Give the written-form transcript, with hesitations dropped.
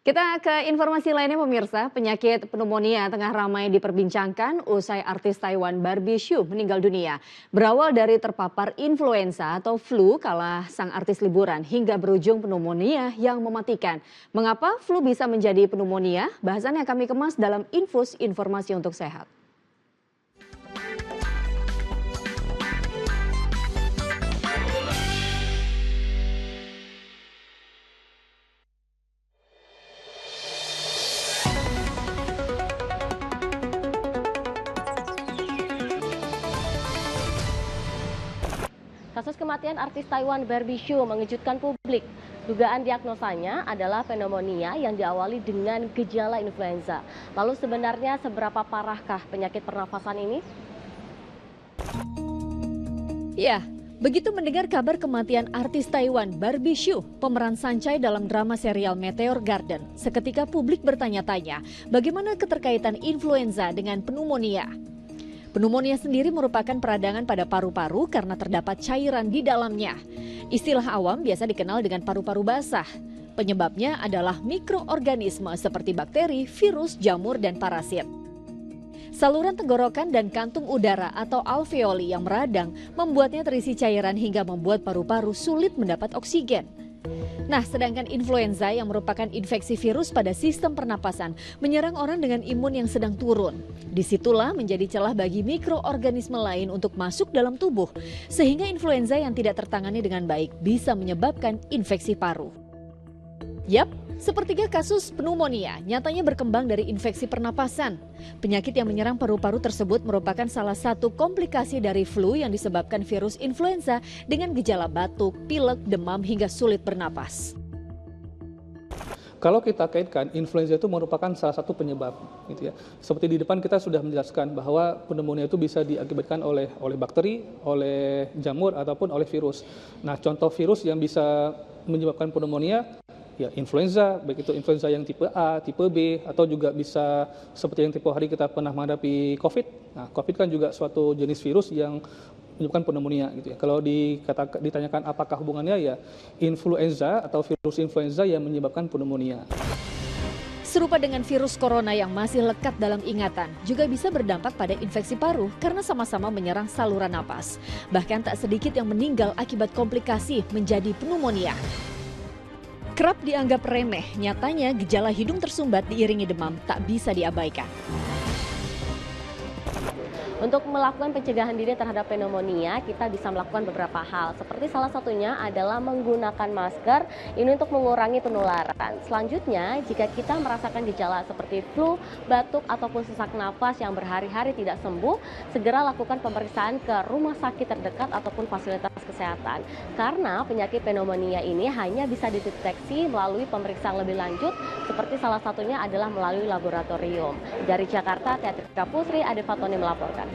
Kita ke informasi lainnya pemirsa, penyakit pneumonia tengah ramai diperbincangkan usai artis Taiwan Barbie Hsu meninggal dunia. Berawal dari terpapar influenza atau flu kala sang artis liburan hingga berujung pneumonia yang mematikan. Mengapa flu bisa menjadi pneumonia? Bahasannya kami kemas dalam Infus Informasi untuk Sehat. Kasus kematian artis Taiwan Barbie Hsu mengejutkan publik. Dugaan diagnosanya adalah pneumonia yang diawali dengan gejala influenza. Lalu sebenarnya seberapa parahkah penyakit pernafasan ini? Ya, begitu mendengar kabar kematian artis Taiwan Barbie Hsu, pemeran Sancai dalam drama serial Meteor Garden, seketika publik bertanya-tanya bagaimana keterkaitan influenza dengan pneumonia. Pneumonia sendiri merupakan peradangan pada paru-paru karena terdapat cairan di dalamnya. Istilah awam biasa dikenal dengan paru-paru basah. Penyebabnya adalah mikroorganisme seperti bakteri, virus, jamur, dan parasit. Saluran tenggorokan dan kantung udara atau alveoli yang meradang membuatnya terisi cairan hingga membuat paru-paru sulit mendapat oksigen. Nah, sedangkan influenza yang merupakan infeksi virus pada sistem pernapasan menyerang orang dengan imun yang sedang turun. Disitulah menjadi celah bagi mikroorganisme lain untuk masuk dalam tubuh, sehingga influenza yang tidak tertangani dengan baik bisa menyebabkan infeksi paru. Yap, sepertiga kasus pneumonia nyatanya berkembang dari infeksi pernapasan. Penyakit yang menyerang paru-paru tersebut merupakan salah satu komplikasi dari flu yang disebabkan virus influenza dengan gejala batuk, pilek, demam hingga sulit bernapas. Kalau kita kaitkan, influenza itu merupakan salah satu penyebab, gitu ya. Seperti di depan kita sudah menjelaskan bahwa pneumonia itu bisa diakibatkan oleh bakteri, oleh jamur ataupun oleh virus. Nah, contoh virus yang bisa menyebabkan pneumonia, ya influenza, baik itu influenza yang tipe A, tipe B, atau juga bisa seperti yang tempoh hari kita pernah menghadapi COVID. Nah, COVID kan juga suatu jenis virus yang menyebabkan pneumonia, gitu ya. Kalau ditanyakan apakah hubungannya, ya influenza atau virus influenza yang menyebabkan pneumonia. Serupa dengan virus corona yang masih lekat dalam ingatan, juga bisa berdampak pada infeksi paru karena sama-sama menyerang saluran napas. Bahkan tak sedikit yang meninggal akibat komplikasi menjadi pneumonia. Kerap dianggap remeh, nyatanya gejala hidung tersumbat diiringi demam tak bisa diabaikan. Untuk melakukan pencegahan dini terhadap pneumonia, kita bisa melakukan beberapa hal. Seperti salah satunya adalah menggunakan masker, ini untuk mengurangi penularan. Selanjutnya, jika kita merasakan gejala seperti flu, batuk, ataupun sesak nafas yang berhari-hari tidak sembuh, segera lakukan pemeriksaan ke rumah sakit terdekat ataupun fasilitas kesehatan. Karena penyakit pneumonia ini hanya bisa dideteksi melalui pemeriksaan lebih lanjut, seperti salah satunya adalah melalui laboratorium. Dari Jakarta, Teatrika Pusri, Ade Fatoni melaporkan.